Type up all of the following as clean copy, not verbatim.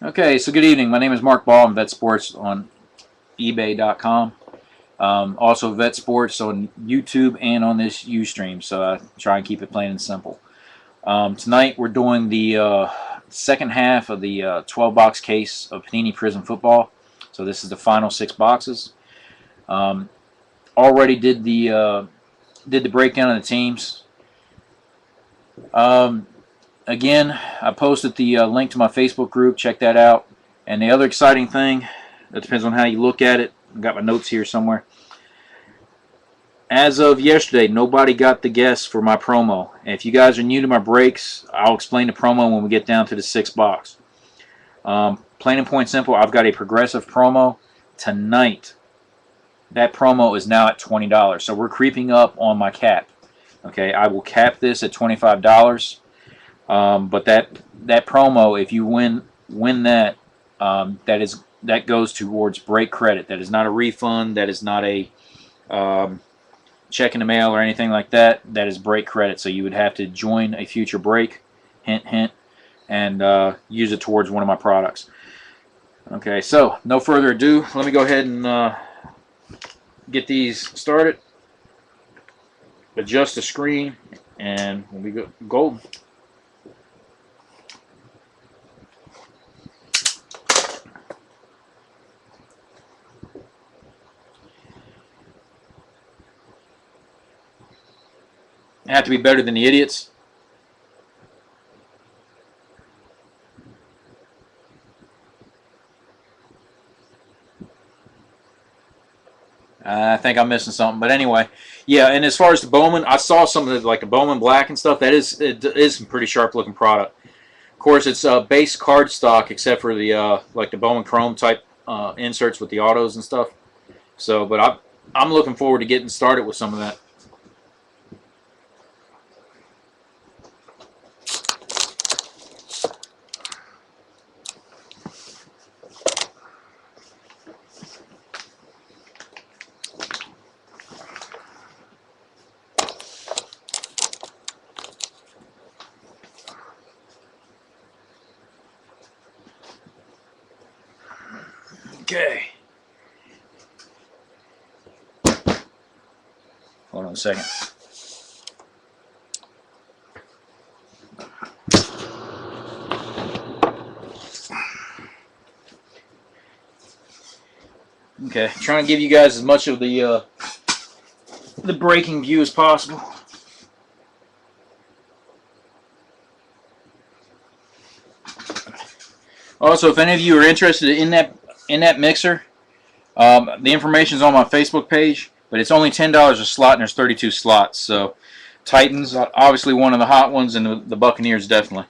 Okay, so good evening. My name is Mark Ball. I'm Vet Sports on eBay.com. Also Vet Sports on YouTube and on this Ustream. So I try and keep it plain and simple. Tonight we're doing the second half of the 12-box case of Panini Prizm football. So this is the final 6 boxes. Um, Already did the breakdown of the teams. Um, Again, I posted the link to my Facebook group. Check that out. And the other exciting thing, that depends on how you look at it. I've got my notes here somewhere. As of yesterday, nobody got the guess for my promo. And if you guys are new to my breaks, I'll explain the promo when we get down to the 6 box. Plain and point simple, I've got a progressive promo tonight. That promo is now at $20. So we're creeping up on my cap. Okay, I will cap this at $25. But that promo, if you win that, that goes towards break credit. That is not a refund. That is not a check in the mail or anything like that. That is break credit. So you would have to join a future break, hint hint, and use it towards one of my products. Okay, so no further ado. Let me go ahead and get these started. Adjust the screen, and we'll be golden. I have to be better than the idiots. I think I'm missing something, but anyway, yeah. And as far as the Bowman, I saw some of the like the Bowman Black and stuff. It is some pretty sharp looking product. Of course, it's base card stock except for the like the Bowman Chrome type inserts with the autos and stuff. So, but I'm looking forward to getting started with some of that. Okay. Hold on a second. Okay, trying to give you guys as much of the breaking view as possible. Also, if any of you are interested in that mixer, the information is on my Facebook page, but it's only $10 a slot, and there's 32 slots. So, Titans obviously one of the hot ones, and the Buccaneers definitely.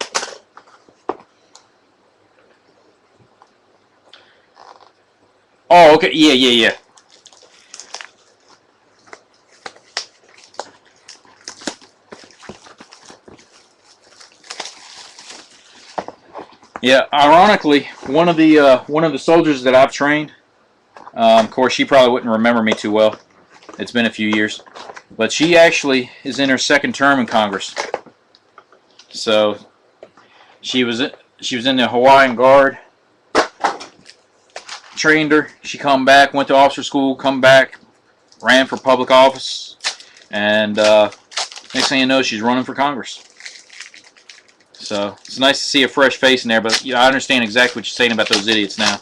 Oh, okay, yeah. Yeah, ironically, one of the soldiers that I've trained, of course, she probably wouldn't remember me too well. It's been a few years, but she actually is in her second term in Congress. So she was in the Hawaiian Guard. Trained her. She come back, went to officer school, come back, ran for public office, and next thing you know, she's running for Congress. So it's nice to see a fresh face in there, but I understand exactly what you're saying about those idiots now.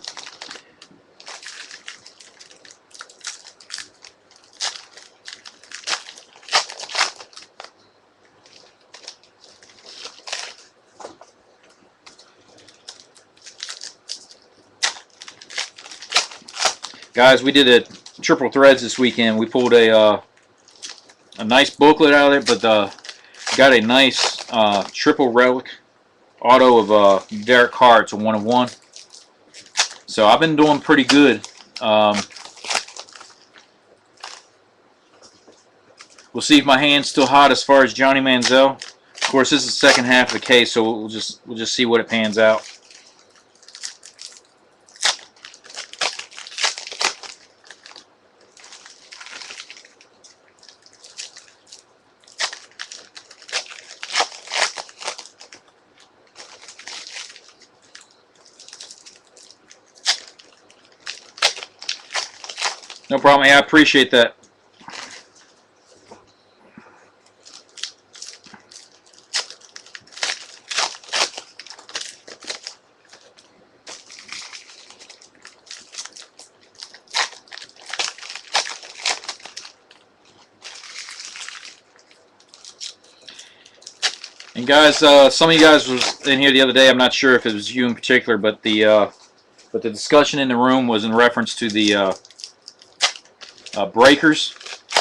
Guys, we did a triple threads this weekend. We pulled a nice booklet out of it, but got a nice triple relic auto of Derek Carr. It's a 1 of 1. So I've been doing pretty good. We'll see if my hand's still hot as far as Johnny Manziel. Of course, this is the second half of the case, so we'll just see what it pans out. No problem. Hey, I appreciate that. And guys, some of you guys was in here the other day. I'm not sure if it was you in particular, but the discussion in the room was in reference to the breakers.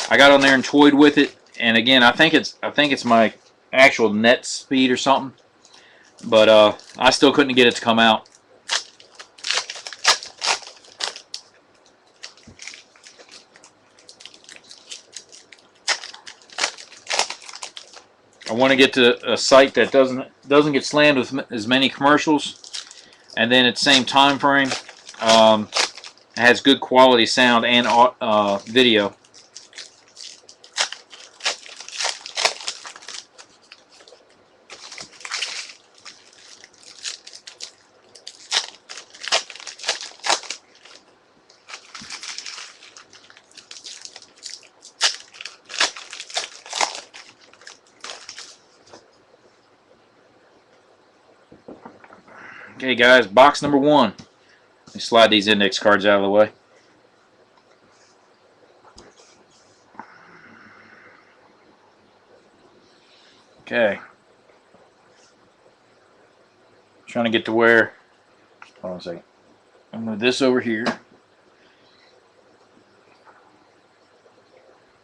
I got on there and toyed with it, and again, I think it's my actual net speed or something, but I still couldn't get it to come out. I want to get to a site that doesn't get slammed with as many commercials, and then at the same time frame, has good quality sound and video. Okay, guys, box number 1. Let me slide these index cards out of the way. Okay. Trying to get to where. Hold on a second. I'm going to move this over here.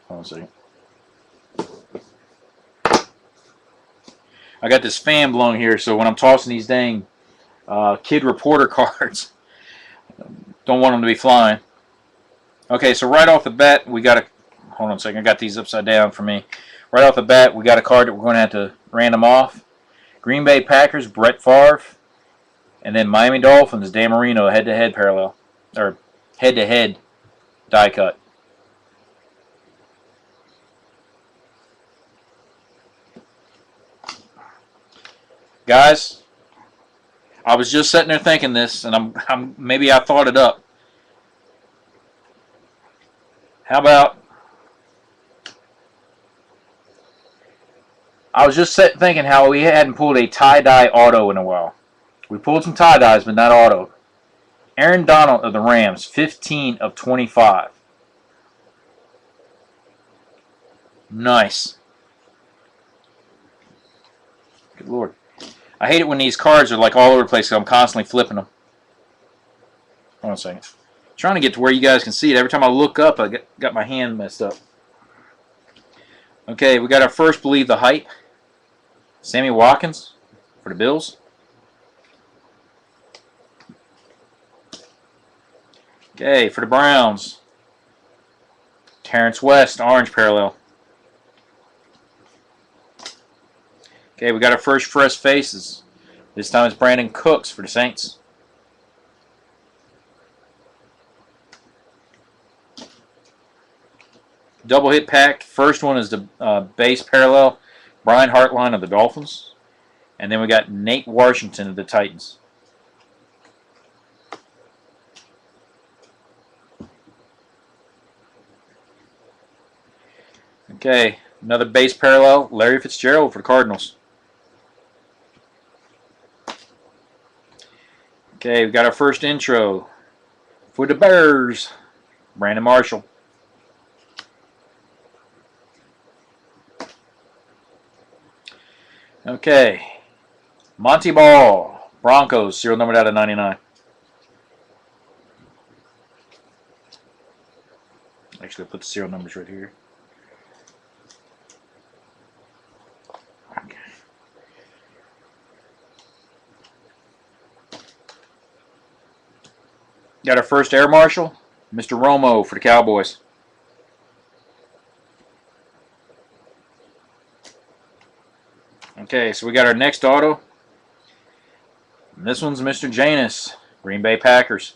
Hold on a second. I got this fan blowing here, so when I'm tossing these dang kid reporter cards, don't want them to be flying. Okay, so right off the bat, we got a. Hold on a second. I got these upside down for me. Right off the bat, we got a card that we're going to have to random off. Green Bay Packers, Brett Favre, and then Miami Dolphins, Dan Marino, head-to-head parallel, or head-to-head die cut. Guys, I was just sitting there thinking this, and maybe I thought it up. How about? I was just thinking how we hadn't pulled a tie-dye auto in a while. We pulled some tie-dyes, but not auto. Aaron Donald of the Rams, 15 of 25. Nice. Good Lord. I hate it when these cards are like all over the place, so I'm constantly flipping them. Hold on a second. I'm trying to get to where you guys can see it. Every time I look up, I got my hand messed up. Okay, we got our first Believe the Hype. Sammy Watkins for the Bills. Okay, for the Browns. Terrence West, orange parallel. Okay, we got our first fresh faces. This time it's Brandon Cooks for the Saints. Double hit pack. First one is the base parallel. Brian Hartline of the Dolphins. And then we got Nate Washington of the Titans. Okay, another base parallel. Larry Fitzgerald for the Cardinals. Okay, we got our first intro for the Bears. Brandon Marshall. Okay, Monty Ball, Broncos, serial numbered out of 99. Actually, I'll put the serial numbers right here. Okay. Got our first Air Marshal, Mr. Romo for the Cowboys. Okay, so we got our next auto. And this one's Mr. Janus, Green Bay Packers.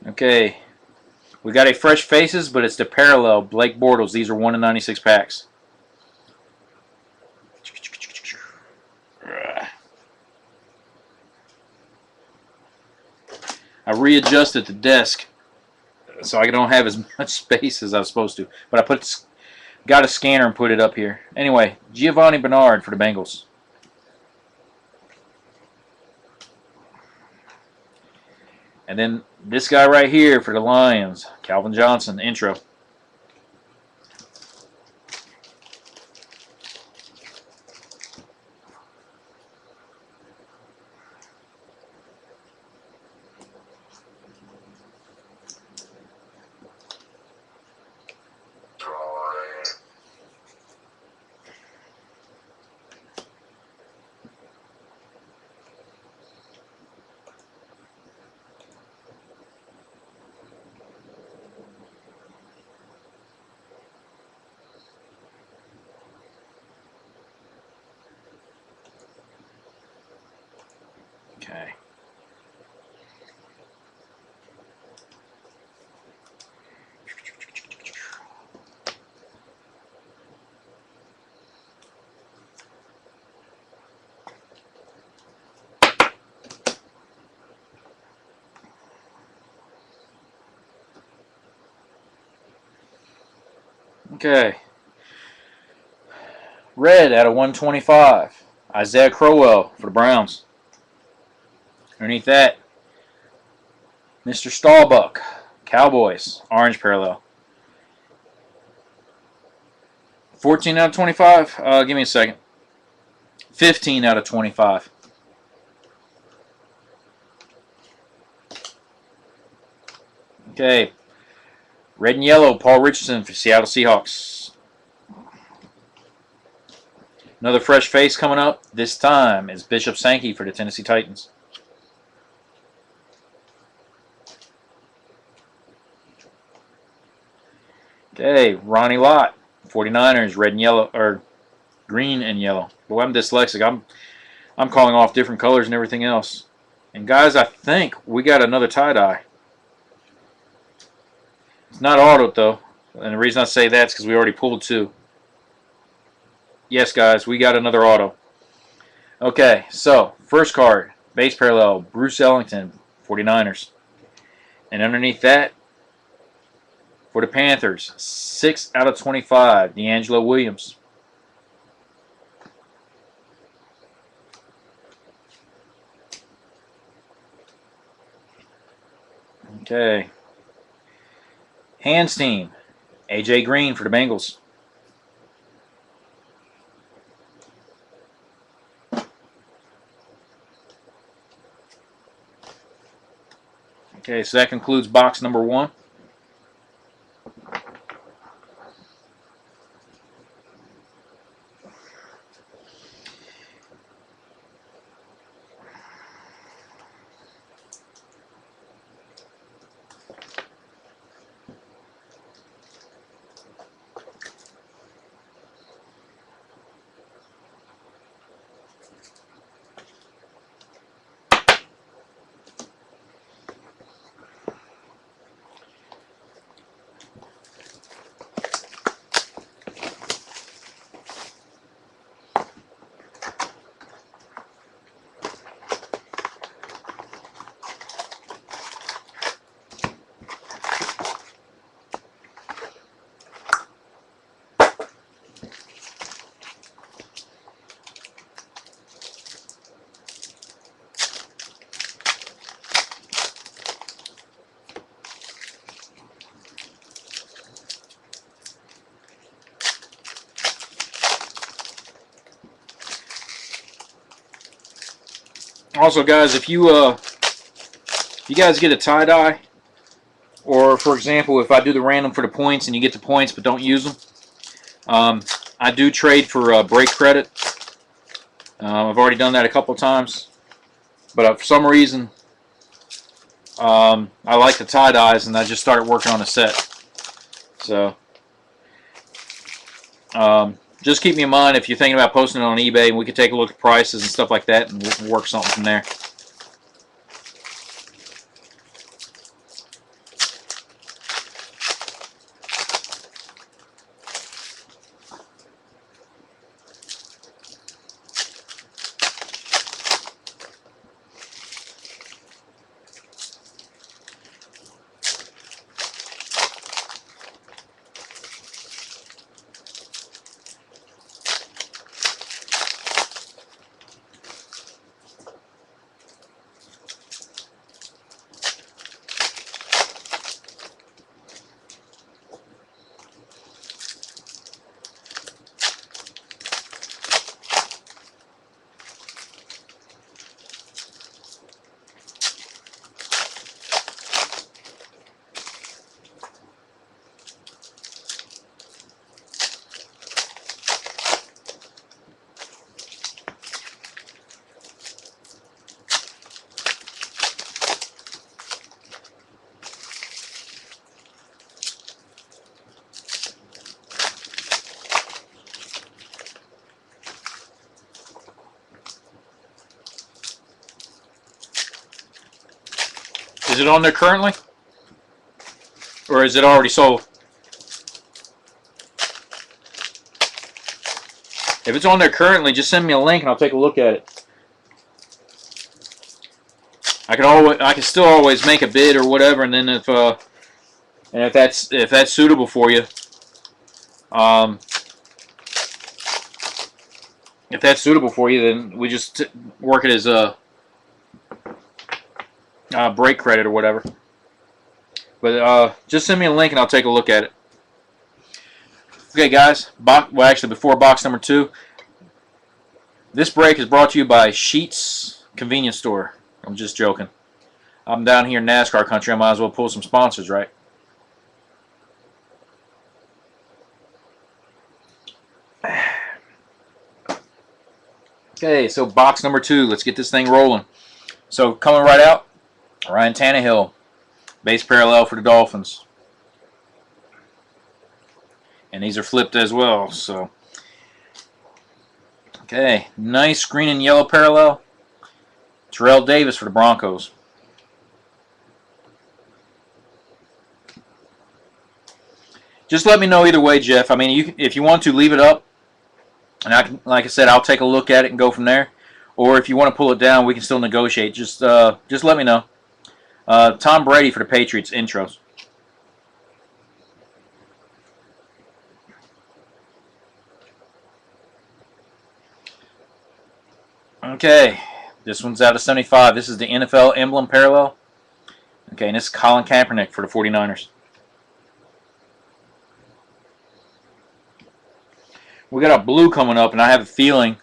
Okay, we got a fresh faces, but it's the parallel Blake Bortles. These are 1 in 96 packs. I readjusted the desk so I don't have as much space as I was supposed to. But I got a scanner and put it up here. Anyway, Giovanni Bernard for the Bengals. And then this guy right here for the Lions, Calvin Johnson, intro. Okay. Okay. Red out of 125. Isaiah Crowell for the Browns. Underneath that, Mr. Staubach, Cowboys, orange parallel. 14 out of 25. Give me a second. 15 out of 25. Okay. Red and yellow, Paul Richardson for Seattle Seahawks. Another fresh face coming up. This time is Bishop Sankey for the Tennessee Titans. Okay, Ronnie Lott, 49ers, red and yellow, or green and yellow. Boy, I'm dyslexic. I'm calling off different colors and everything else. And guys, I think we got another tie-dye. It's not auto though, and the reason I say that is because we already pulled two. Yes, guys, we got another auto. Okay, so first card, base parallel, Bruce Ellington, 49ers. And underneath that, for the Panthers, 6 out of 25, D'Angelo Williams. Okay. Hands team, AJ Green for the Bengals. Okay, so that concludes box number 1. Also, guys, if you guys get a tie-dye, or for example, if I do the random for the points and you get the points but don't use them, I do trade for break credit. I've already done that a couple times, but for some reason, I like the tie-dyes, and I just started working on a set. So, just keep me in mind if you're thinking about posting it on eBay, and we can take a look at prices and stuff like that, and we'll work something from there. Is it on there currently? Or is it already sold? If it's on there currently, just send me a link and I'll take a look at it. I can still always make a bid or whatever, and then if that's suitable for you, then we just work it as a break credit or whatever. But just send me a link and I'll take a look at it. Okay, guys. Well, actually, before box number 2, this break is brought to you by Sheetz Convenience Store. I'm just joking. I'm down here in NASCAR country. I might as well pull some sponsors, right? Okay, so box number 2. Let's get this thing rolling. So coming right out, Ryan Tannehill, base parallel for the Dolphins. And these are flipped as well. So, okay, nice green and yellow parallel. Terrell Davis for the Broncos. Just let me know either way, Jeff. I mean, if you want to, leave it up. And like I said, I'll take a look at it and go from there. Or if you want to pull it down, we can still negotiate. Just let me know. Tom Brady for the Patriots, intros. Okay, this one's out of 75. This is the NFL emblem parallel. Okay, and this is Colin Kaepernick for the 49ers. We got a blue coming up, and I have a feeling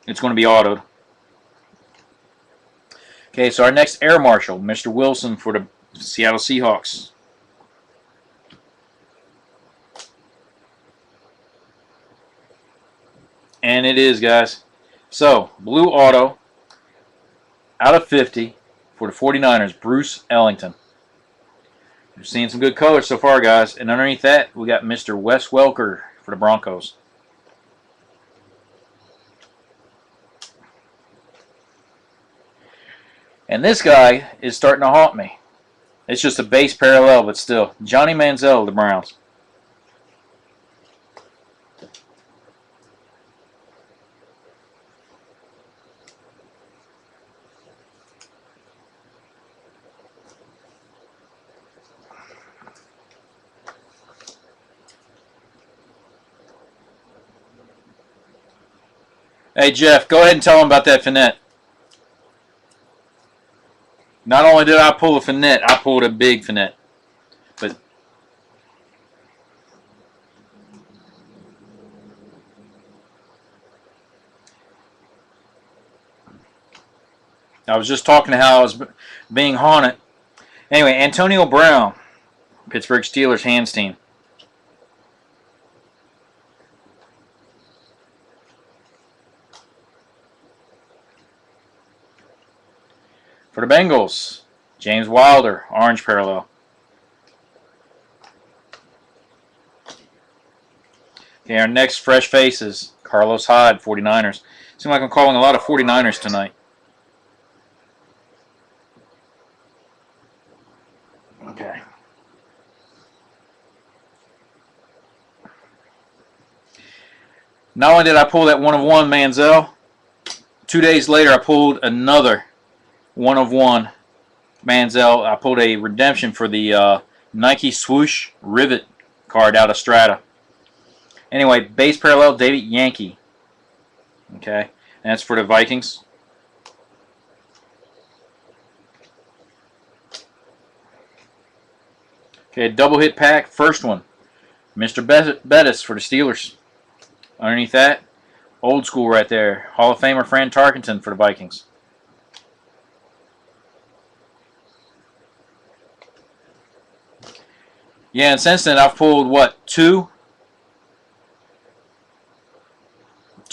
it's going to be autoed. Okay, so our next Air Marshal, Mr. Wilson for the Seattle Seahawks. And it is, guys. So, blue auto, out of 50 for the 49ers, Bruce Ellington. We're seeing some good colors so far, guys. And underneath that, we got Mr. Wes Welker for the Broncos. And this guy is starting to haunt me. It's just a base parallel, but still. Johnny Manziel of the Browns. Hey, Jeff, go ahead and tell him about that Finette. Not only did I pull a Finette, I pulled a big Finette. But I was just talking to how I was being haunted. Anyway, Antonio Brown, Pittsburgh Steelers hands team. For the Bengals, James Wilder, orange parallel. Okay, our next fresh face is Carlos Hyde, 49ers. Seems like I'm calling a lot of 49ers tonight. Okay. Not only did I pull that 1/1 Manziel, 2 days later I pulled another 1/1 Manziel. I pulled a redemption for the Nike swoosh rivet card out of Strata. Anyway, base parallel David Yankee. Okay, and that's for the Vikings. Okay, double hit pack. First one, Mr. Bettis for the Steelers. Underneath that, old school right there, Hall of Famer Fran Tarkenton for the Vikings. Yeah, and since then I've pulled what, two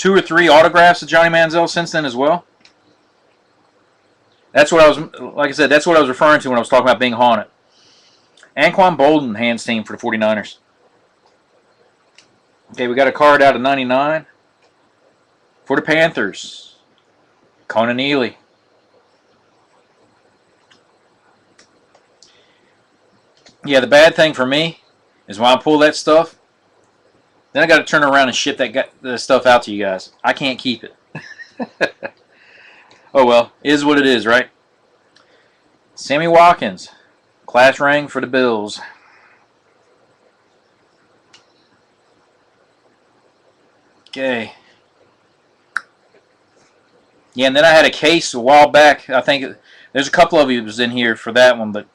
or three autographs of Johnny Manziel since then as well. That's what I was, like I said, that's what I was referring to when I was talking about being haunted. Anquan Bolden, hands team for the 49ers. Okay, we got a card out of 99 for the Panthers. Conan Neely. Yeah, the bad thing for me is when I pull that stuff, then I got to turn around and ship the stuff out to you guys. I can't keep it. Oh well, it is what it is, right? Sammy Watkins, class ring for the Bills. Okay. Yeah, and then I had a case a while back. I think there's a couple of you was in here for that one, but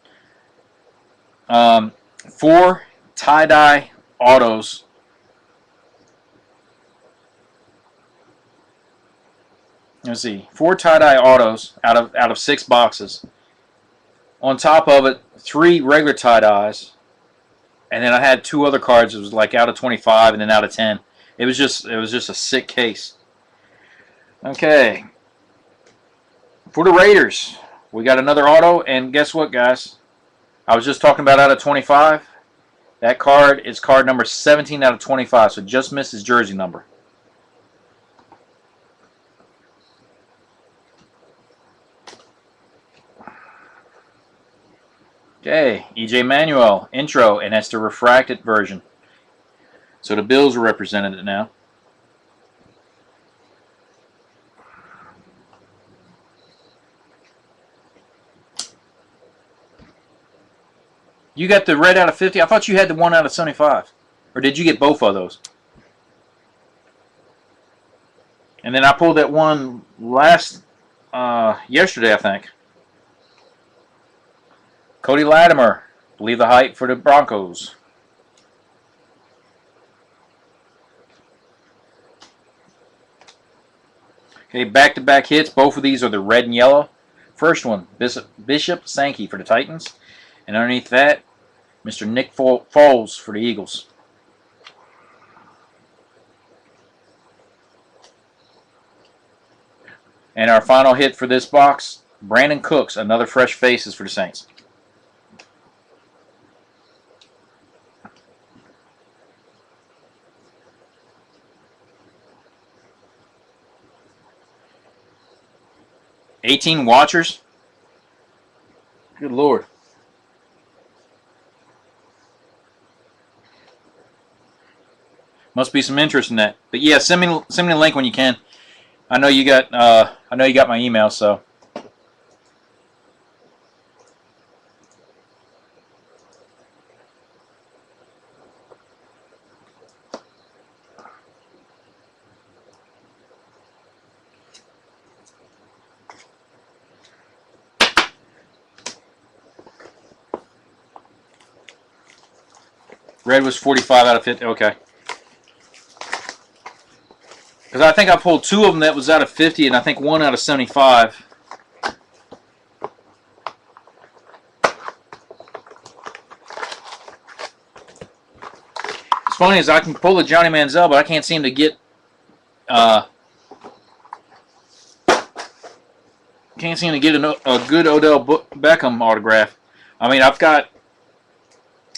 4 tie-dye autos. Let's see, 4 tie-dye autos out of 6 boxes. On top of it, 3 regular tie-dyes, and then I had 2 other cards. It was like out of 25 and then out of 10. It was just a sick case. Okay, for the Raiders, we got another auto, and guess what, guys? I was just talking about out of 25. That card is card number 17 out of 25, so just missed his jersey number. Okay, EJ Manuel, intro, and that's the refracted version. So the Bills are represented now. You got the red out of 50? I thought you had the 1 out of 75. Or did you get both of those? And then I pulled that one yesterday, I think. Cody Latimer, believe the hype for the Broncos. Okay, back-to-back hits. Both of these are the red and yellow. First one, Bishop Sankey for the Titans. And underneath that, Mr. Nick Foles for the Eagles. And our final hit for this box, Brandon Cooks, another fresh faces for the Saints. $18 watchers? Good Lord. Must be some interest in that. But yeah, send me the link when you can. I know you got my email, so. Red was 45 out of 50. Okay. Because I think I pulled 2 of them that was out of 50, and I think 1 out of 75. It's funny is I can pull a Johnny Manziel, but I can't seem to get a good Odell Beckham autograph. I mean, I've got,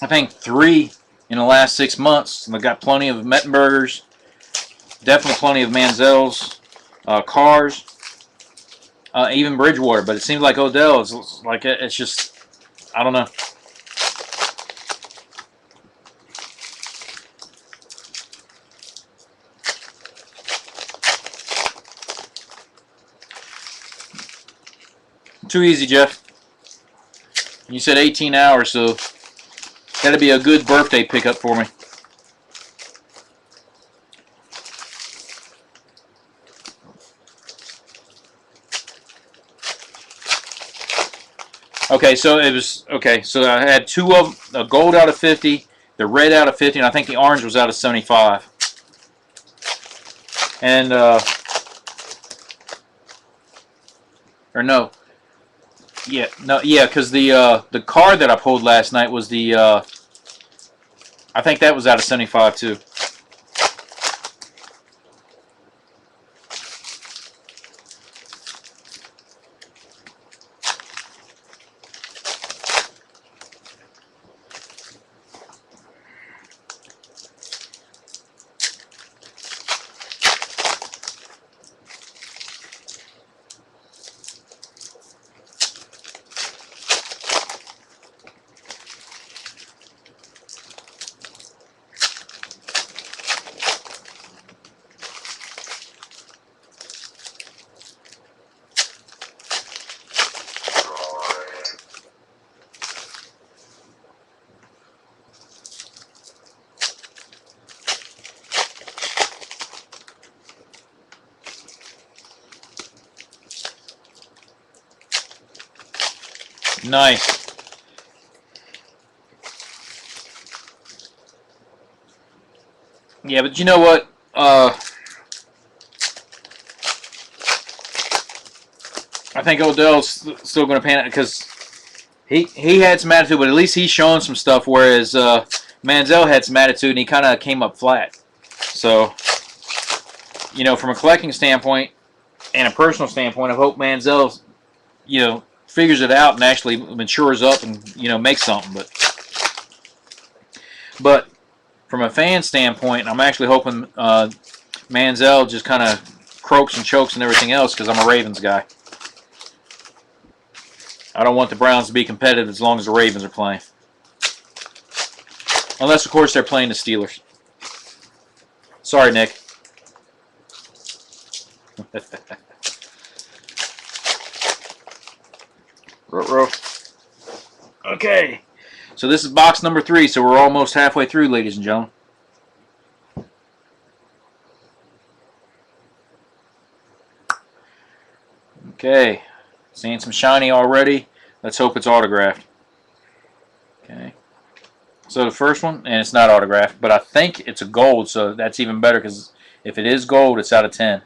I think, 3 in the last 6 months. And I've got plenty of Mettenbergers, definitely plenty of Manziels, Cars, even Bridgewater. But it seems like Odell is like, it's just, I don't know. Too easy, Jeff. You said 18 hours, so that'd be a good birthday pickup for me. Okay, so it was okay. So I had 2 of them, a gold out of 50, the red out of 50, and I think the orange was out of 75. And or no, yeah, no, yeah, because the card that I pulled last night was the I think that was out of 75 too. Nice. Yeah, but you know what? I think Odell's still going to pan it because he had some attitude, but at least he's showing some stuff, whereas Manziel had some attitude and he kind of came up flat. So, you know, from a collecting standpoint and a personal standpoint, I hope Manziel, you know, figures it out and actually matures up and, you know, makes something. But from a fan standpoint, I'm actually hoping Manziel just kind of croaks and chokes and everything else because I'm a Ravens guy. I don't want the Browns to be competitive as long as the Ravens are playing. Unless, of course, they're playing the Steelers. Sorry, Nick. Okay. So this is box number 3, so we're almost halfway through, ladies and gentlemen. Okay. Seeing some shiny already. Let's hope it's autographed. Okay. So the first one, and it's not autographed, but I think it's a gold, so that's even better because if it is gold, it's out of 10.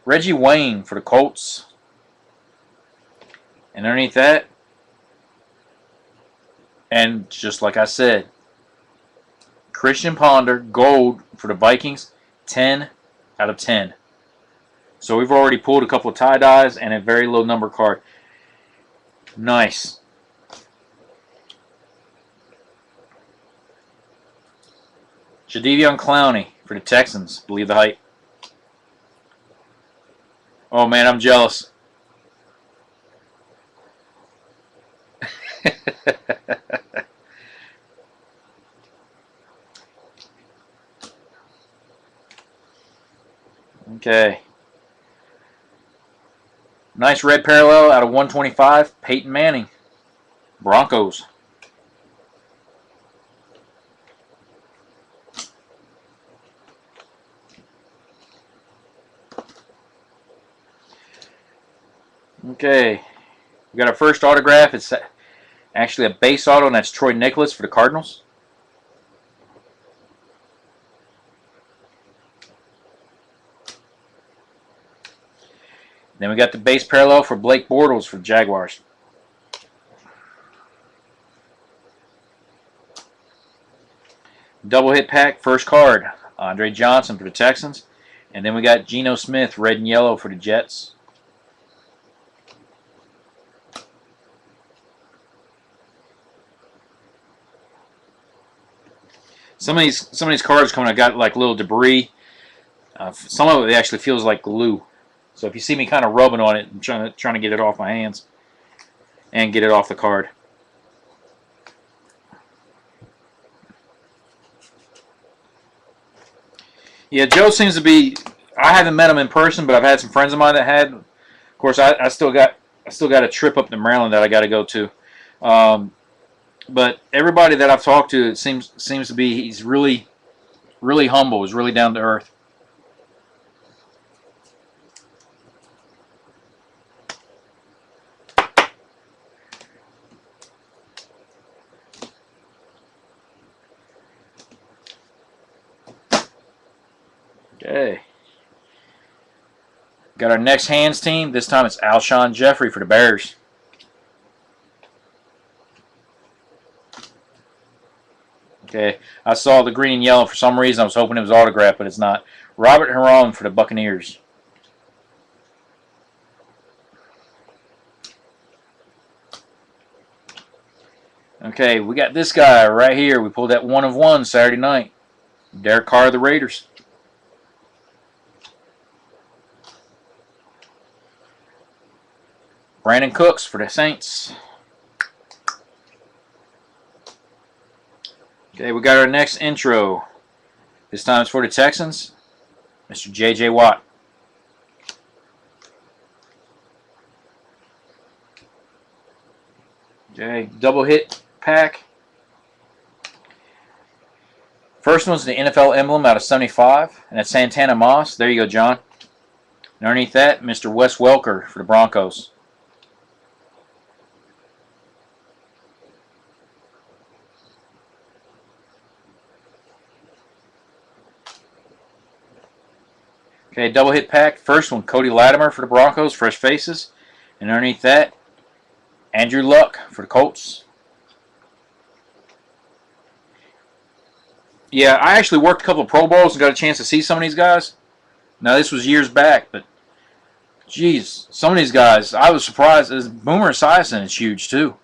Reggie Wayne for the Colts. And underneath that, and just like I said, Christian Ponder, gold for the Vikings, 10 out of 10. So we've already pulled a couple of tie-dyes and a very low number card. Nice. Jadeveon Clowney for the Texans. Believe the hype. Oh, man, I'm jealous. Okay. Nice red parallel out of 125. Peyton Manning. Broncos. Okay. We got our first autograph. It's actually a base auto, and that's Troy Nicholas for the Cardinals. Then we got the base parallel for Blake Bortles for the Jaguars. Double hit pack, first card, Andre Johnson for the Texans. And then we got Geno Smith, red and yellow for the Jets. Some of these cards coming, I got like little debris. Some of it actually feels like glue. So if you see me kind of rubbing on it, I'm trying to get it off my hands and get it off the card. Yeah, Joe seems to be. I haven't met him in person, but I've had some friends of mine that had. Of course, I still got a trip up to Maryland that I got to go to. But everybody that I've talked to, it seems to be he's really humble. He's really down to earth. Okay. Got our next hands team. This time it's Alshon Jeffrey for the Bears. Okay. I saw the green and yellow for some reason. I was hoping it was autographed, but it's not. Robert Huron for the Buccaneers. Okay, we got this guy right here. We pulled that 1 of 1 Saturday night. Derek Carr of the Raiders. Brandon Cooks for the Saints. Okay, we got our next intro. This time it's for the Texans. Mr. J.J. Watt. Okay, double hit pack. First one's the NFL emblem out of 75, and that's Santana Moss. There you go, John. And underneath that, Mr. Wes Welker for the Broncos. Okay, double hit pack. First one, Cody Latimer for the Broncos, fresh faces. And underneath that, Andrew Luck for the Colts. Yeah, I actually worked a couple of Pro Bowls and got a chance to see some of these guys. Now, this was years back, but geez, some of these guys, I was surprised. Boomer Esiason is huge, too.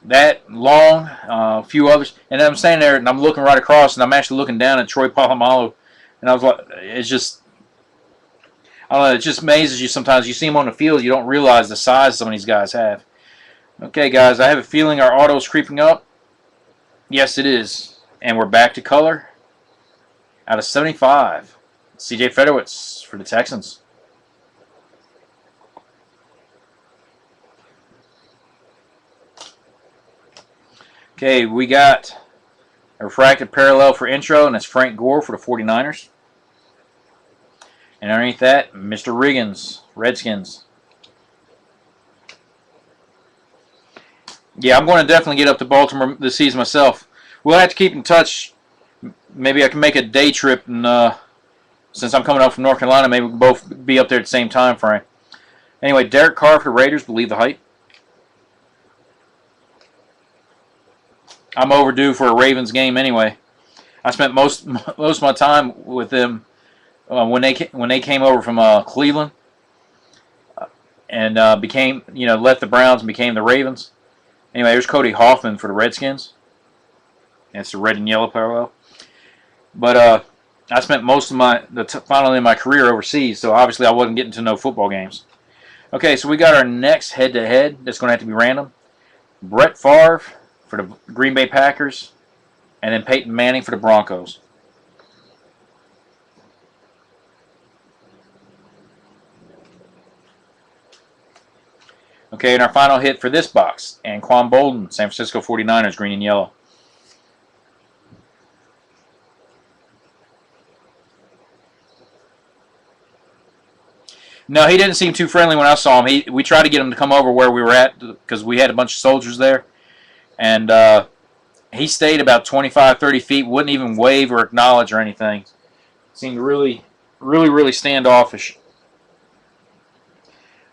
That long, a few others. And I'm standing there, and I'm looking right across, and I'm actually looking down at Troy Polamalu. And I was like, it's just, I don't know, it just amazes you sometimes. You see them on the field, you don't realize the size some of these guys have. Okay, guys, I have a feeling our auto's creeping up. Yes, it is. And we're back to color. Out of 75, C.J. Fedorowicz for the Texans. Okay, we got a refracted parallel for intro, and that's Frank Gore for the 49ers. And underneath that, Mr. Riggins, Redskins. Yeah, I'm going to definitely get up to Baltimore this season myself. We'll have to keep in touch. Maybe I can make a day trip, and since I'm coming up from North Carolina, maybe we can both be up there at the same time frame. Anyway, Derek Carr for the Raiders, believe the hype. I'm overdue for a Ravens game anyway. I spent most of my time with them when they came over from Cleveland and became left the Browns and became the Ravens. Anyway, there's Cody Hoffman for the Redskins. That's the red and yellow parallel. But I spent most of finally my career overseas, so obviously I wasn't getting to no football games. Okay, so we got our next head-to-head. That's going to have to be random. Brett Favre for the Green Bay Packers, and then Peyton Manning for the Broncos. Okay, and our final hit for this box, Anquan Bolden, San Francisco 49ers, green and yellow. No, he didn't seem too friendly when I saw him. We tried to get him to come over where we were at because we had a bunch of soldiers there. And he stayed about 25, 30 feet, wouldn't even wave or acknowledge or anything. Seemed really, really, really standoffish.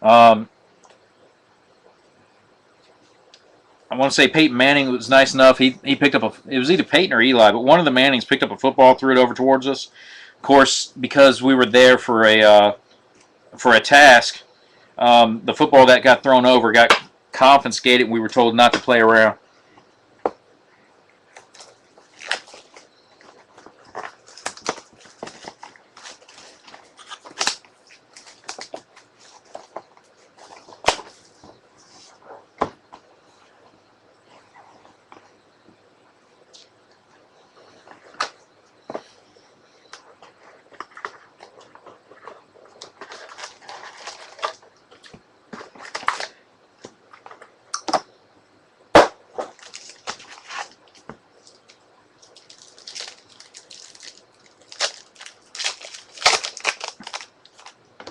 I want to say Peyton Manning was nice enough. He picked up it was either Peyton or Eli, but one of the Mannings picked up a football, threw it over towards us. Of course, because we were there for a task, the football that got thrown over got confiscated. We were told not to play around.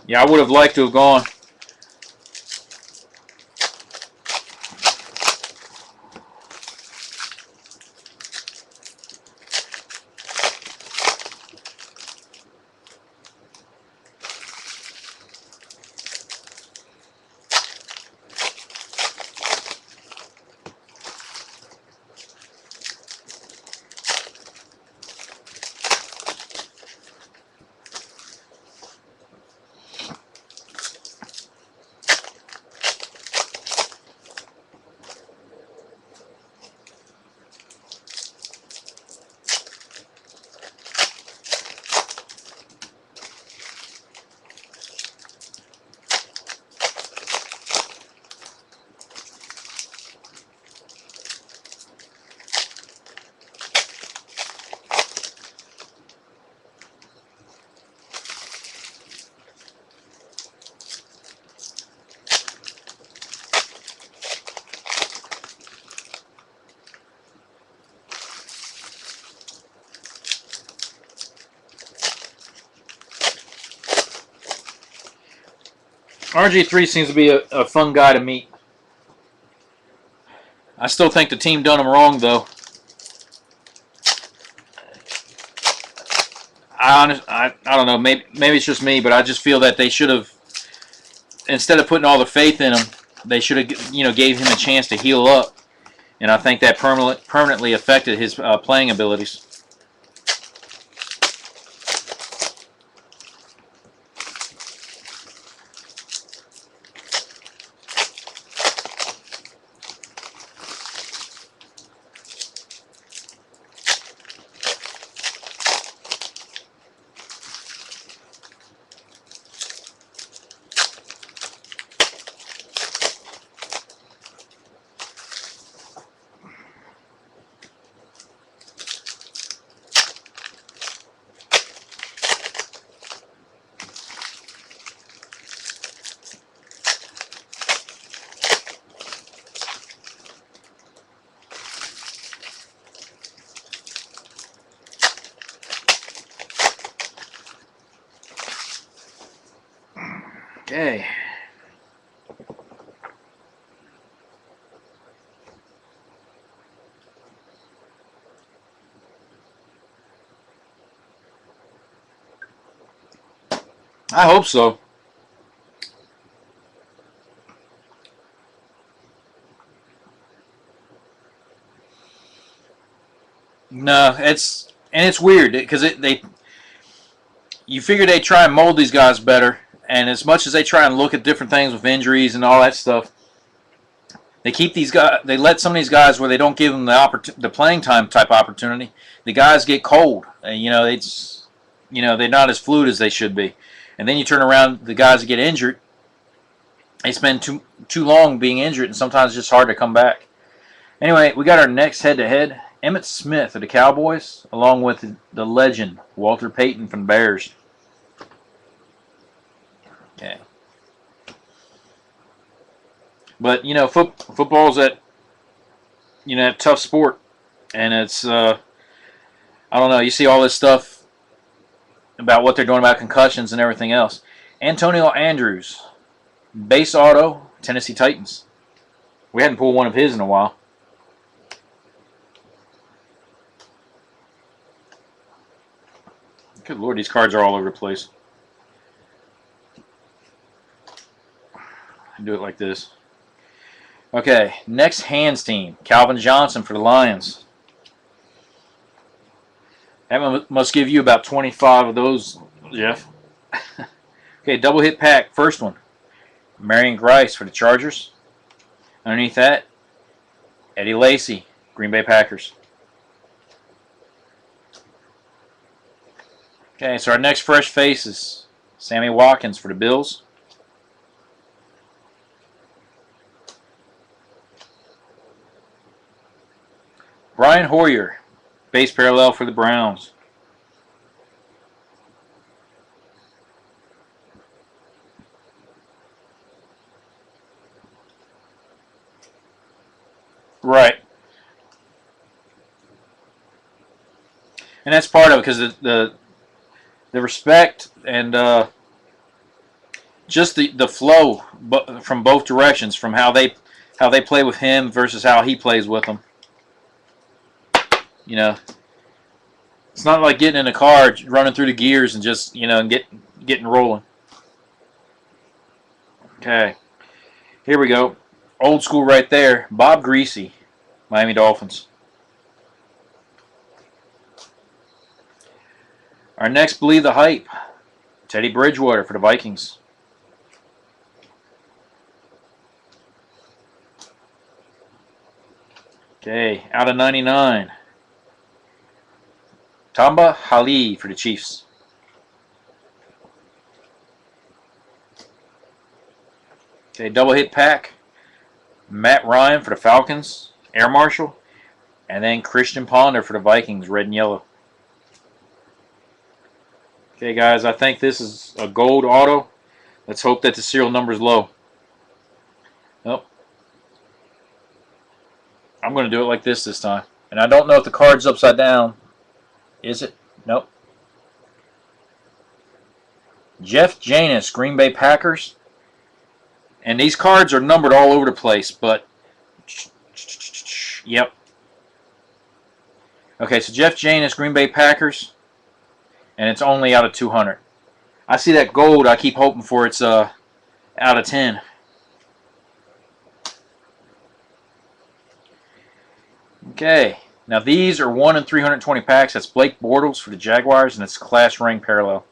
Yeah, I would have liked to have gone. RG3 seems to be a fun guy to meet. I still think the team done him wrong, though. I don't know. Maybe it's just me, but I just feel that they should have, instead of putting all the faith in him, they should have gave him a chance to heal up, and I think that permanently affected his playing abilities. Okay. I hope so. No, it's weird because you figure they try and mold these guys better, and as much as they try and look at different things with injuries and all that stuff, they keep these guys. They let some of these guys where they don't give them the playing time type opportunity. The guys get cold. They're not as fluid as they should be, and then you turn around, the guys that get injured, they spend too long being injured, and sometimes it's just hard to come back. Anyway, we got our next head-to-head. Emmitt Smith of the Cowboys, along with the legend Walter Payton from the Bears. Okay. But football's a tough sport, and it's I don't know. You see all this stuff about what they're doing about concussions and everything else. Antonio Andrews, base auto, Tennessee Titans. We hadn't pulled one of his in a while. Good Lord, these cards are all over the place. Do it like this. Okay, next hands team. Calvin Johnson for the Lions. That must give you about 25 of those, Jeff. Okay, double hit pack. First one. Marion Grice for the Chargers. Underneath that, Eddie Lacy, Green Bay Packers. Okay, so our next fresh face is Sammy Watkins for the Bills. Brian Hoyer, base parallel for the Browns. Right. And that's part of it, because the respect and just the flow from both directions, from how they play with him versus how he plays with them. It's not like getting in a car, running through the gears, and just getting rolling. Okay, here we go. Old school right there. Bob Greasy, Miami Dolphins. Our next Believe the Hype, Teddy Bridgewater for the Vikings. Okay, out of 99. Tamba Hali for the Chiefs. Okay, double hit pack. Matt Ryan for the Falcons, Air Marshal. And then Christian Ponder for the Vikings, red and yellow. Okay, guys, I think this is a gold auto. Let's hope that the serial number is low. Nope. I'm going to do it like this time. And I don't know if the card's upside down. Is it? Nope. Jeff Janis, Green Bay Packers. And these cards are numbered all over the place, but yep. Okay, so Jeff Janis, Green Bay Packers. and it's only out of 200. I see that gold. I keep hoping for it's out of 10. Okay, now these are 1 in 320 packs. That's Blake Bortles for the Jaguars, and it's class ring parallel.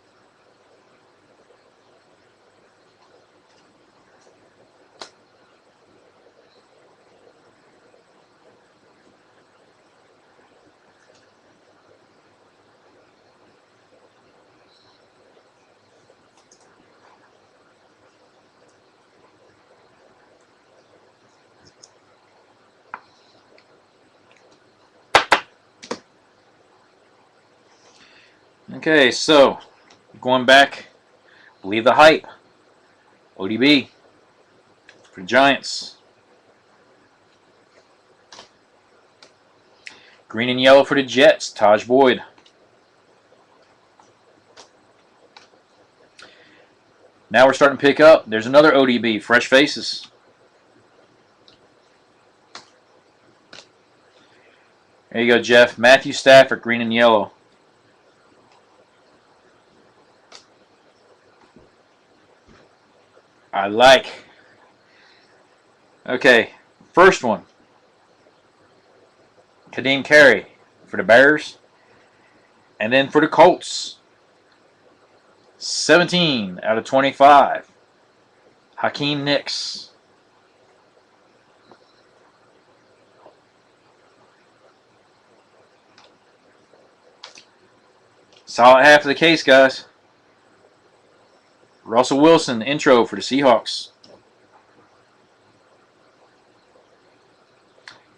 Okay, so going back, believe the hype. ODB for the Giants. Green and yellow for the Jets. Taj Boyd. Now we're starting to pick up. There's another ODB. Fresh faces. There you go, Jeff. Matthew Stafford, green and yellow. I like. Okay, first one. Kadeem Carey for the Bears. And then for the Colts, 17 out of 25. Hakeem Nicks. Solid half of the case, guys. Russell Wilson, intro for the Seahawks.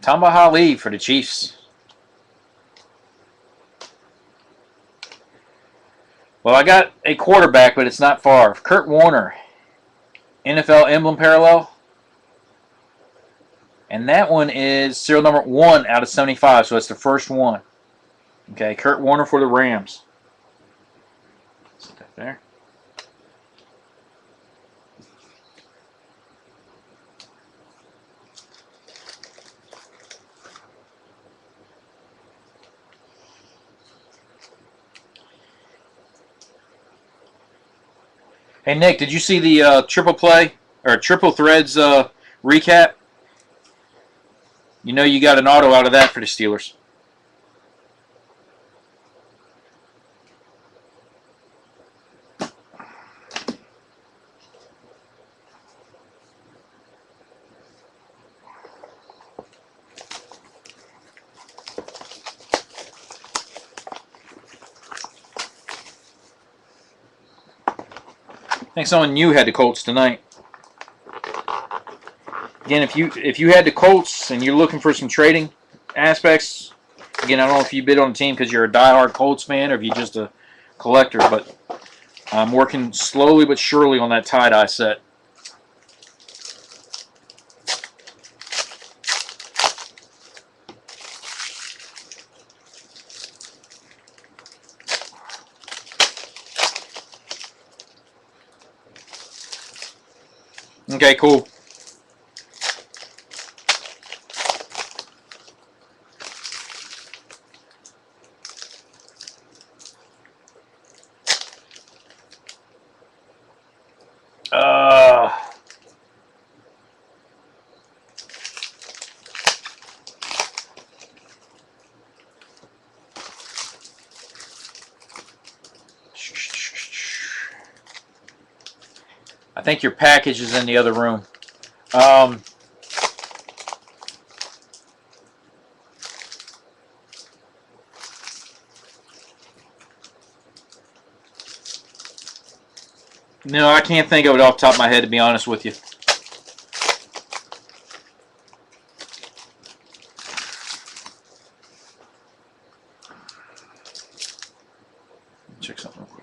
Tamba Hali for the Chiefs. Well, I got a quarterback, but it's not far. Kurt Warner, NFL emblem parallel. And that one is serial number 1 out of 75, so it's the first one. Okay, Kurt Warner for the Rams. Set that there. Hey, Nick, did you see the triple play or triple threads recap? You know you got an auto out of that for the Steelers. I think someone new had the Colts tonight. Again, if you had the Colts and you're looking for some trading aspects, again, I don't know if you bid on the team because you're a diehard Colts fan or if you're just a collector, but I'm working slowly but surely on that tie-dye set. Okay, cool. I think your package is in the other room. No, I can't think of it off the top of my head, to be honest with you. Check something real quick.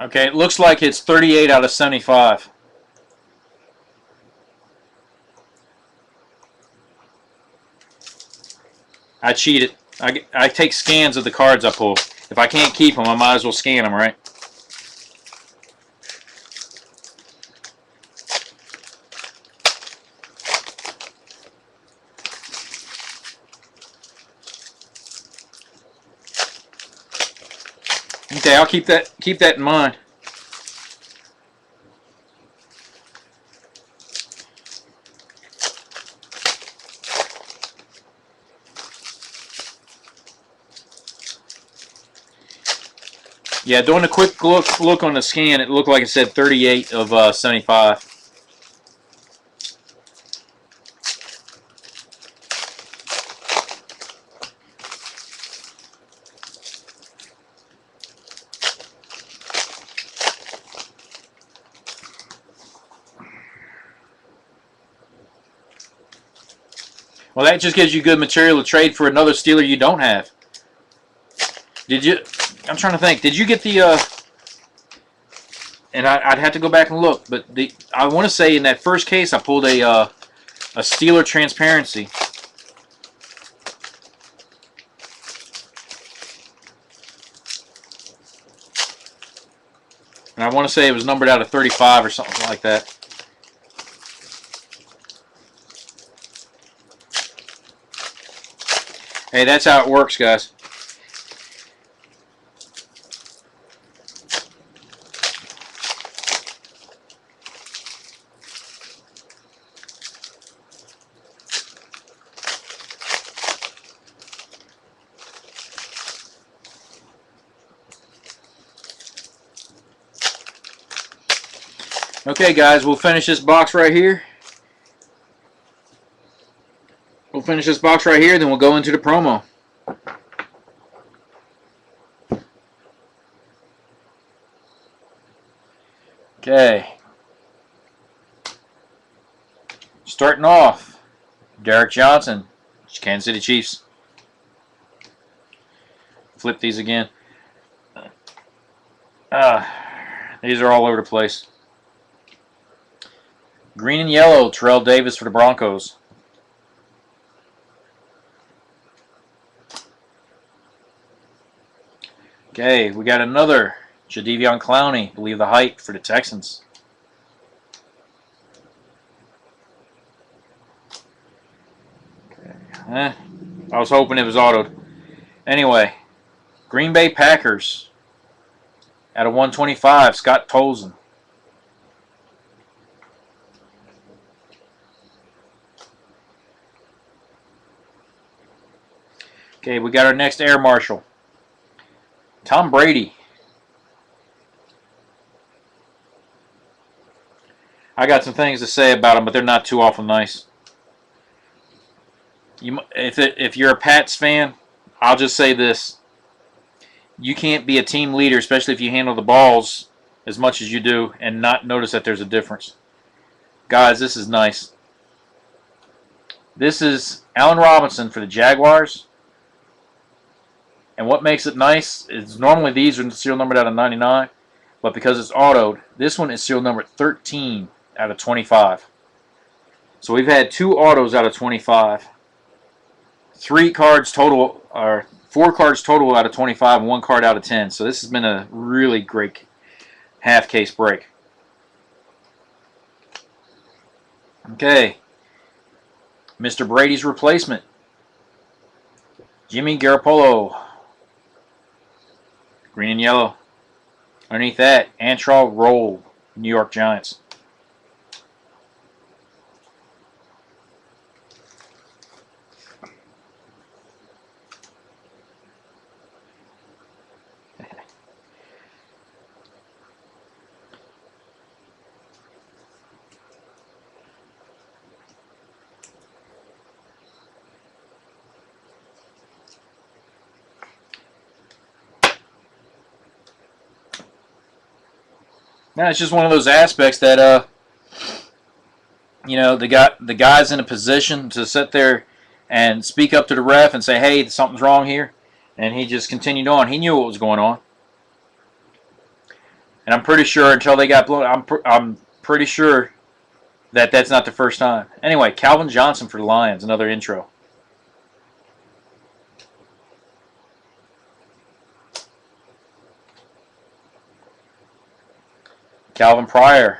Okay, it looks like it's 38 out of 75. I cheated. I take scans of the cards I pull. If I can't keep them, I might as well scan them, right? Okay, I'll keep that in mind. Yeah, doing a quick look on the scan, it looked like it said 38 of 75. Well, that just gives you good material to trade for another Steeler you don't have. Did you? I'm trying to think. Did you get the? And I'd have to go back and look, but I want to say in that first case I pulled a Steeler transparency. And I want to say it was numbered out of 35 or something like that. Hey, that's how it works, guys. Okay, guys, we'll finish this box right here. We'll finish this box right here, then we'll go into the promo. Okay. Starting off, Derek Johnson, Kansas City Chiefs. Flip these again. These are all over the place. Green and yellow, Terrell Davis for the Broncos. Okay, we got another Jadeveon Clowney, believe the height for the Texans. Okay. I was hoping it was autoed. Anyway, Green Bay Packers out of 125, Scott Tolzien. Okay, we got our next Air Marshal. Tom Brady. I got some things to say about him, but they're not too awful nice. If you're a Pats fan, I'll just say this. You can't be a team leader, especially if you handle the balls as much as you do, and not notice that there's a difference. Guys, this is nice. This is Allen Robinson for the Jaguars. And what makes it nice is normally these are serial numbered out of 99, but because it's autoed, this one is serial numbered 13 out of 25. So we've had 2 autos out of 25. 3 cards total, or 4 cards total out of 25, and 1 card out of 10. So this has been a really great half case break. Okay. Mr. Brady's replacement. Jimmy Garoppolo. Green and yellow. Underneath that, Antrell Roll, New York Giants. Now it's just one of those aspects that you know, the guy's in a position to sit there and speak up to the ref and say, "Hey, something's wrong here," and he just continued on. He knew what was going on. And I'm pretty sure until they got blown, I'm pretty sure that that's not the first time. Anyway, Calvin Johnson for the Lions, another intro. Calvin Pryor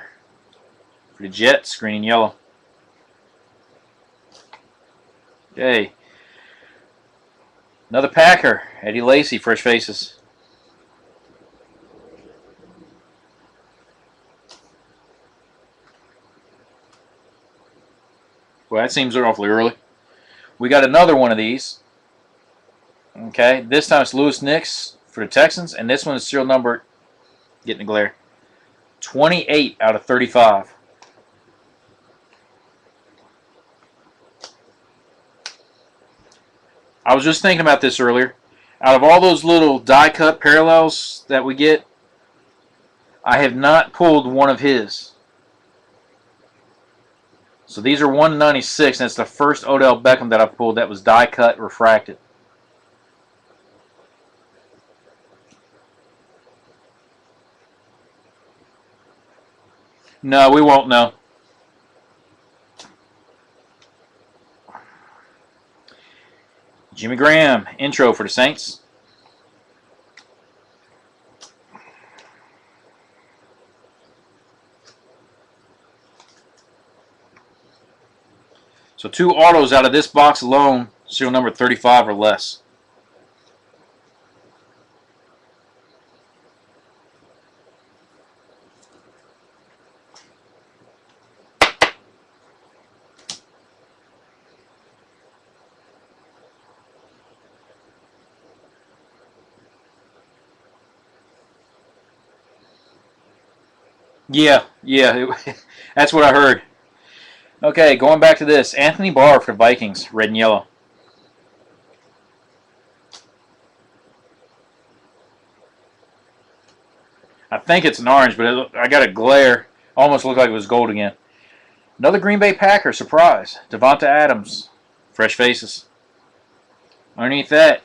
for the Jets, green and yellow. Okay. Another Packer, Eddie Lacy, fresh faces. Well, that seems awfully early. We got another one of these. Okay, this time it's Lewis Nix for the Texans, and this one is serial number, getting the glare, 28 out of 35. I was just thinking about this earlier. Out of all those little die cut parallels that we get, I have not pulled one of his. So these are 196, and it's the first Odell Beckham that I've pulled that was die cut refracted. No, we won't know. Jimmy Graham, intro for the Saints. So 2 autos out of this box alone, serial number 35 or less. Yeah, that's what I heard. Okay, going back to this. Anthony Barr for the Vikings, red and yellow. I think it's an orange, but I got a glare. Almost looked like it was gold again. Another Green Bay Packer, surprise. Devonta Adams, fresh faces. Underneath that,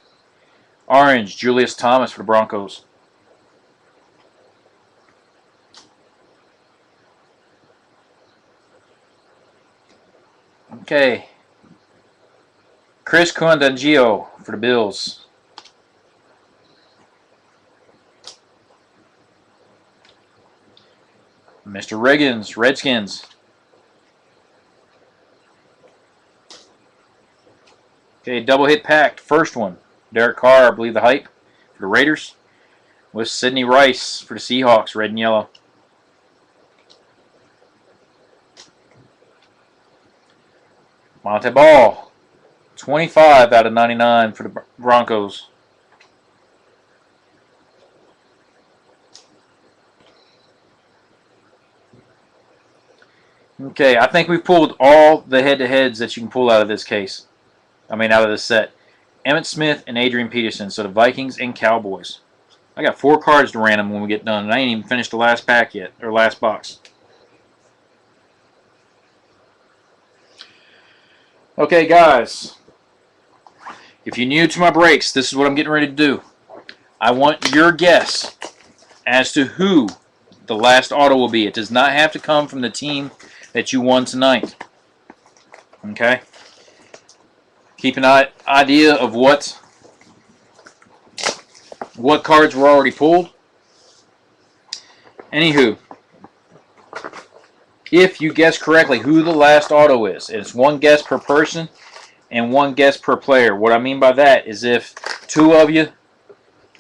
orange, Julius Thomas for the Broncos. Okay. Chris Condangio for the Bills. Mr. Riggins, Redskins. Okay, double hit packed. First one, Derek Carr, I believe the hype for the Raiders. With Sidney Rice for the Seahawks, red and yellow. Monte Ball, 25 out of 99 for the Broncos. Okay, I think we've pulled all the head-to-heads that you can pull out of this case. Out of this set. Emmitt Smith and Adrian Peterson, so the Vikings and Cowboys. I got 4 cards to random when we get done, and I ain't even finished the last pack yet, or last box. Okay, guys. If you're new to my breaks, this is what I'm getting ready to do. I want your guess as to who the last auto will be. It does not have to come from the team that you won tonight. Okay? Keep an idea of what cards were already pulled. Anywho, if you guess correctly who the last auto is, it's 1 guess per person and 1 guess per player. What I mean by that is if 2 of you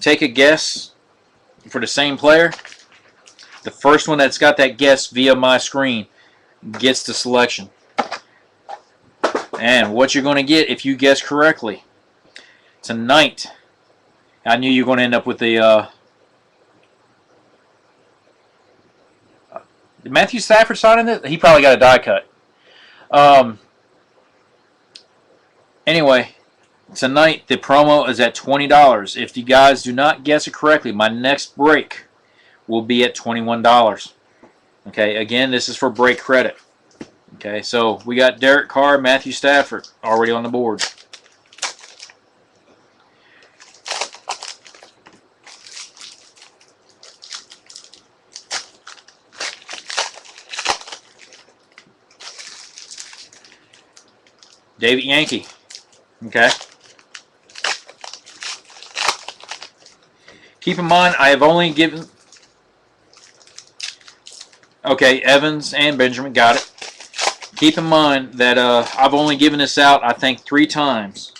take a guess for the same player, the first one that's got that guess via my screen gets the selection. And what you're going to get if you guess correctly tonight, I knew you were going to end up with the did Matthew Stafford sign in this? He probably got a die cut. Anyway, tonight the promo is at $20. If you guys do not guess it correctly, my next break will be at $21. Okay, again, this is for break credit. Okay, so we got Derek Carr, Matthew Stafford already on the board. David Yankee. Okay. Keep in mind, I have only given... Okay, Evans and Benjamin, got it. Keep in mind that I've only given this out, I think, 3 times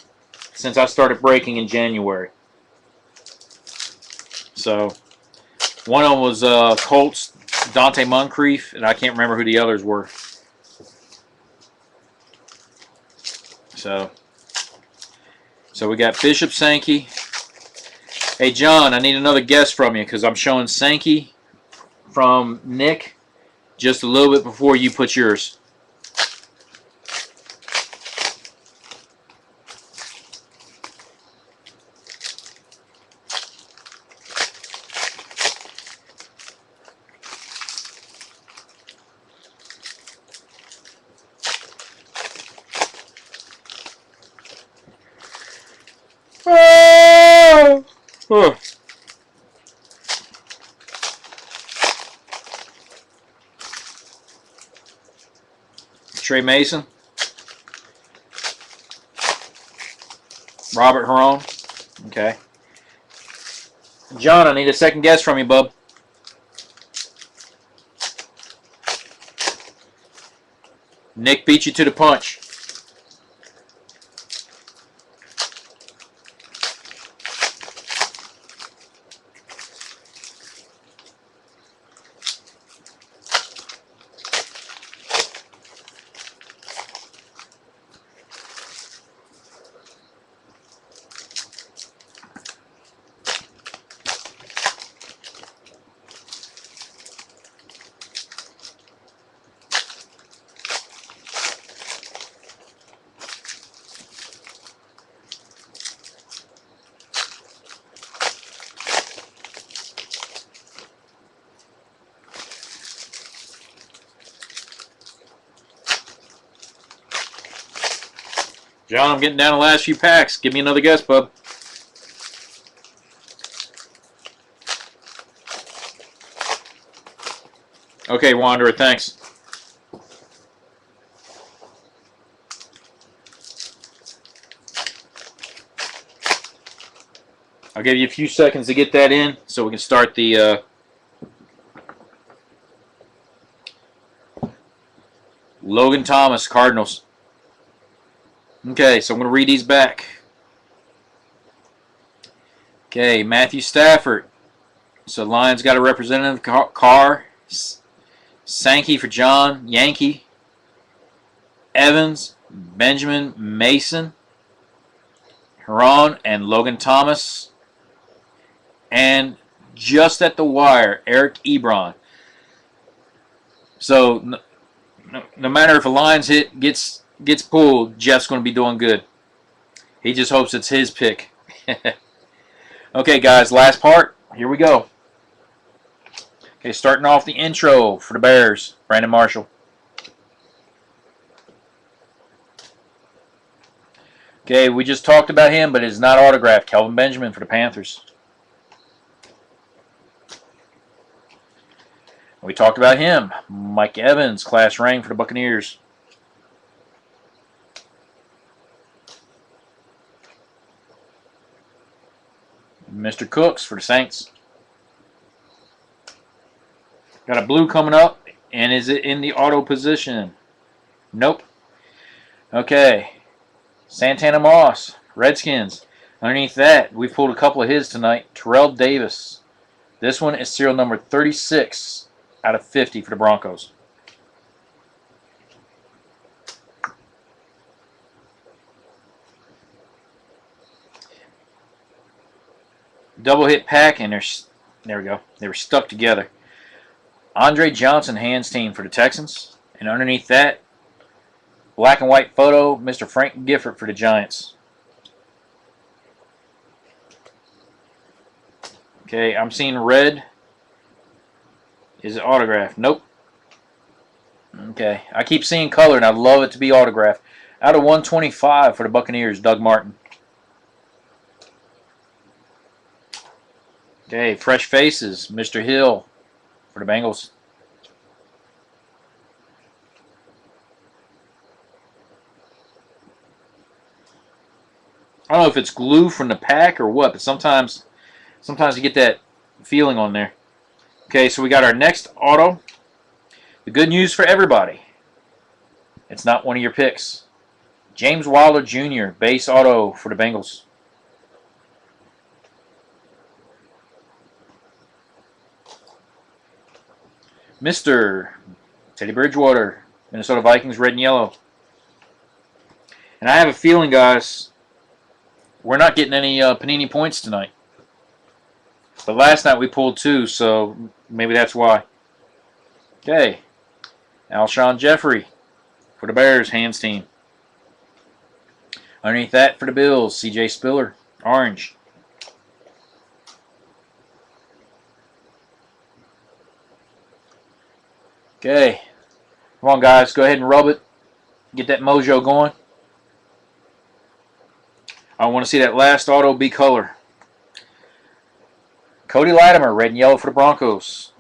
since I started breaking in January. So, one of them was Colts, Dante Moncrief, and I can't remember who the others were. So we got Bishop Sankey. Hey, John, I need another guess from you because I'm showing Sankey from Nick just a little bit before you put yours. Oh! Oh. Trey Mason. Robert Herron. Okay. John, I need a second guess from you, bub. Nick beat you to the punch. John, I'm getting down the last few packs. Give me another guess, bub. Okay, Wanderer, thanks. I'll give you a few seconds to get that in so we can start the Logan Thomas, Cardinals. Okay, so I'm going to read these back. Okay, Matthew Stafford. So Lions got a representative, Carr. Sankey for John, Yankee. Evans, Benjamin, Mason. Herron and Logan Thomas. And just at the wire, Eric Ebron. So no matter if a Lions hit gets pulled, Jeff's going to be doing good. He just hopes it's his pick. Okay, guys, last part. Here we go. Okay, starting off the intro for the Bears, Brandon Marshall. Okay, we just talked about him, but it's not autographed. Kelvin Benjamin for the Panthers. We talked about him. Mike Evans, class ring for the Buccaneers. Mr. Cooks for the Saints. Got a blue coming up, and is it in the auto position? Nope. Okay. Santana Moss, Redskins. Underneath that, we've pulled a couple of his tonight. Terrell Davis. This one is serial number 36 out of 50 for the Broncos. Double hit pack, and there we go. They were stuck together. Andre Johnson, hands team for the Texans. And underneath that, black and white photo, Mr. Frank Gifford for the Giants. Okay, I'm seeing red. Is it autographed? Nope. Okay, I keep seeing color, and I'd love it to be autographed. Out of 125 for the Buccaneers, Doug Martin. Okay, fresh faces, Mr. Hill for the Bengals. I don't know if it's glue from the pack or what, but sometimes you get that feeling on there. Okay, so we got our next auto. The good news for everybody, it's not one of your picks. James Wilder Jr., base auto for the Bengals. Mr. Teddy Bridgewater, Minnesota Vikings, red and yellow. And I have a feeling, guys, we're not getting any Panini points tonight. But last night we pulled 2, so maybe that's why. Okay. Alshon Jeffrey for the Bears, hands team. Underneath that for the Bills, CJ Spiller, orange. Okay. Come on, guys. Go ahead and rub it. Get that mojo going. I want to see that last auto be color. Cody Latimer, red and yellow for the Broncos.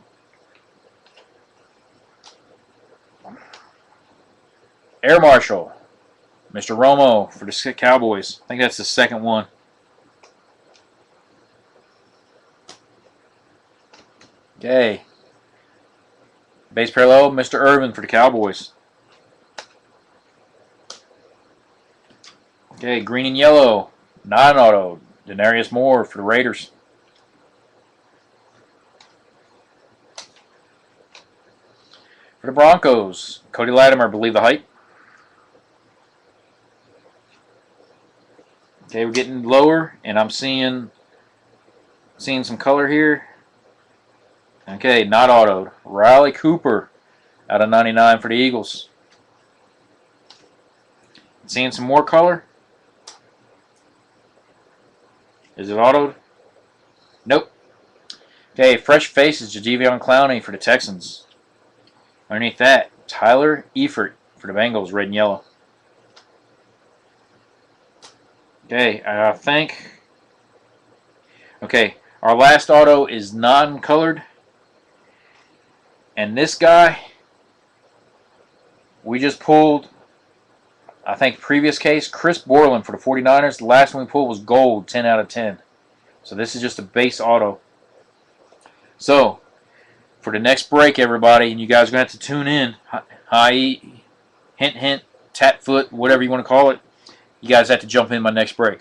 Air Marshal, Mr. Romo for the Cowboys. I think that's the second one. Okay. Base parallel, Mr. Irvin for the Cowboys. Okay, green and yellow, non-auto, Denarius Moore for the Raiders. For the Broncos, Cody Latimer, believe the hype. Okay, we're getting lower, and I'm seeing some color here. Okay, not autoed. Riley Cooper out of 99 for the Eagles. Seeing some more color. Is it autoed? Nope. Okay, fresh faces, Jadeveon Clowney for the Texans. Underneath that, Tyler Eifert for the Bengals, red and yellow. Okay, I think. Okay, our last auto is non-colored. And this guy, we just pulled, I think previous case, Chris Borland for the 49ers. The last one we pulled was gold, 10 out of 10. So this is just a base auto. So, for the next break, everybody, and you guys are going to have to tune in. Hi, hint, hint, tap foot, whatever you want to call it. You guys have to jump in my next break.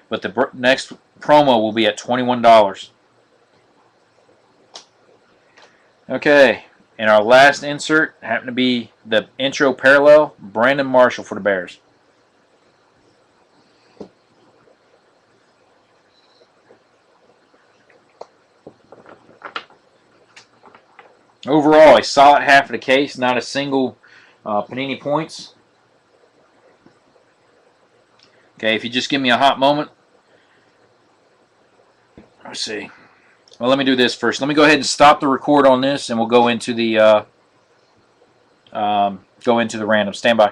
But the next promo will be at $21. Okay, and our last insert happened to be the intro parallel, Brandon Marshall for the Bears. Overall, a solid half of the case, not a single Panini points. Okay, if you just give me a hot moment. Let's see. Well, let me do this first. Let me go ahead and stop the record on this, and we'll go into the random. Stand by.